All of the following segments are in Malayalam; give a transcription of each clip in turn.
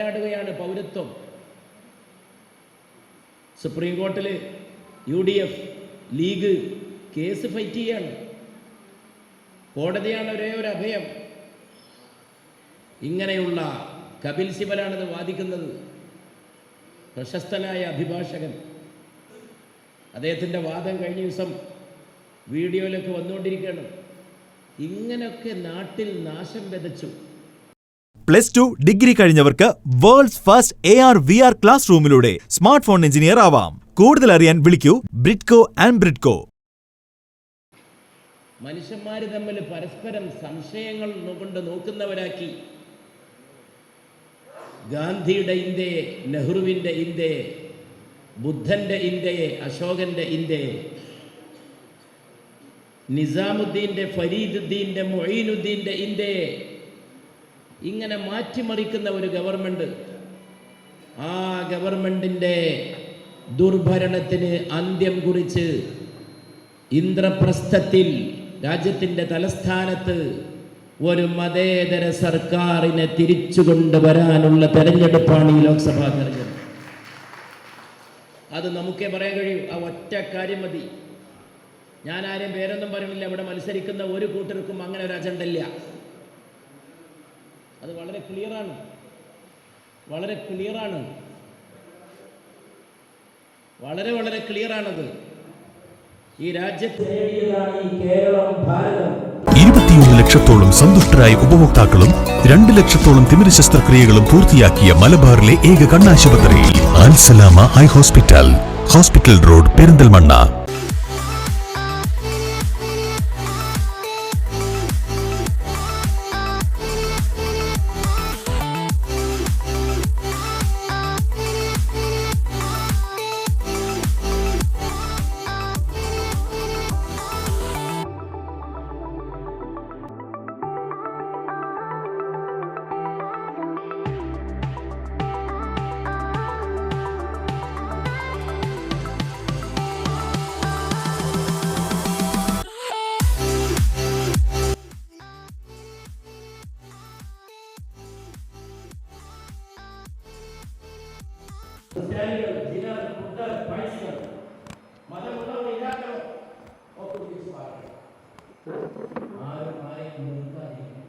ാണ് പൗരത്വം. സുപ്രീം കോർട്ടിൽ UDF ലീഗ് കേസ് ഫൈറ്റ് ചെയ്യാണ്. കോടതിയാണ് ഒരേ ഒരു അഭയം. ഇങ്ങനെയുള്ള കപിൽ സിബലാണിത് വാദിക്കുന്നത്. പ്രശസ്തനായ അഭിഭാഷകൻ. അദ്ദേഹത്തിൻ്റെ വാദം കഴിഞ്ഞ ദിവസം വീഡിയോയിലൊക്കെ വന്നുകൊണ്ടിരിക്കുകയാണ്. ഇങ്ങനെയൊക്കെ നാട്ടിൽ നാശം വിതച്ചു. +2 ഡിഗ്രി കഴിഞ്ഞവർക്ക് വേൾഡ്സ് ഫസ്റ്റ് AR/VR ക്ലാസ് റൂമിലൂടെ സ്മാർട്ട് ഫോൺ എഞ്ചിനീയർ ആവാം. കൂടുതൽ അറിയാൻ വിളിക്കൂ ബ്രിഡ്കോ ആൻഡ് ബ്രിഡ്കോ. മനുഷ്യന്മാർ തമ്മിൽ പരസ്പരം സംശയങ്ങൾ കൊണ്ട് നോക്കുന്നവരാക്കി. ഗാന്ധിയുടെ ഇന്ത്യയെ, നെഹ്റുവിൻ്റെ ഇന്ത്യയെ, ബുദ്ധൻ്റെ ഇന്ത്യയെ, അശോകൻ്റെ ഇന്ത്യയെ, നിസാമുദ്ദീൻ്റെ, ഫരീദുദ്ദീൻ്റെ, മൊയ്നുദ്ദീൻ്റെ ഇന്ത്യയെ ഇങ്ങനെ മാറ്റിമറിക്കുന്ന ഒരു ഗവൺമെൻറ്. ആ ഗവൺമെൻറ്റിൻ്റെ ദുർഭരണത്തിന് അന്ത്യം കുറിച്ച് ഇന്ദ്രപ്രസ്ഥത്തിൽ രാജ്യത്തിൻ്റെ തലസ്ഥാനത്ത് ഒരു മതേതര സർക്കാരിനെ തിരിച്ചു കൊണ്ടുവരാനുള്ള തെരഞ്ഞെടുപ്പാണ് ഈ ലോക്സഭാ തെരഞ്ഞെടുപ്പ്. അത് നമുക്കേ പറയാൻ കഴിയൂ. ആ ഒറ്റ കാര്യം മതി. ഞാൻ ആരെയും പേരൊന്നും പറയുന്നില്ല. ഇവിടെ മത്സരിക്കുന്ന ഒരു കൂട്ടർക്കും അങ്ങനെ ഒരു അജണ്ട ഇല്ല. അത് വളരെ ക്ലിയറാണ്, വളരെ ക്ലിയറാണ്, വളരെ ക്ലിയറാണത്. ഈ രാജ്യത്ത് കേരളം, ഭാരതം 21 ലക്ഷത്തോളം സന്തുഷ്ടരായ ഉപഭോക്താക്കളും 2 ലക്ഷത്തോളം തിമിര ശസ്ത്രക്രിയകളും പൂർത്തിയാക്കിയ മലബാറിലെ ഏക കണ്ണാശുപത്രി Al Salama eye hospital, hospital road, Perinthalmanna. ക്രിസ്ത്യാനികൾ, ജിനർ, ബുദ്ധർ, ക്രൈസ്തവർ, മതമുള്ളവർ ഇല്ലാത്തവർ ഒക്കെ തിരിച്ചു പറയും. ആരും ആരെയും നിർത്താതിരിക്കും.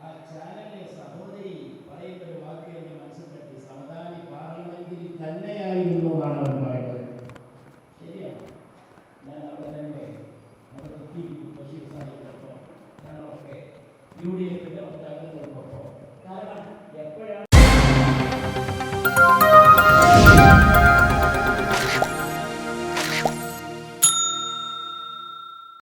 ആ ചാനലിലെ സഹോദരി പറയുന്ന ഒരു വാക്ക് എന്നെ മനസ്സിൽ തട്ടി. സമദാനി പാർലമെന്റിൽ തന്നെയായിരുന്നു എന്നാണ് അവർ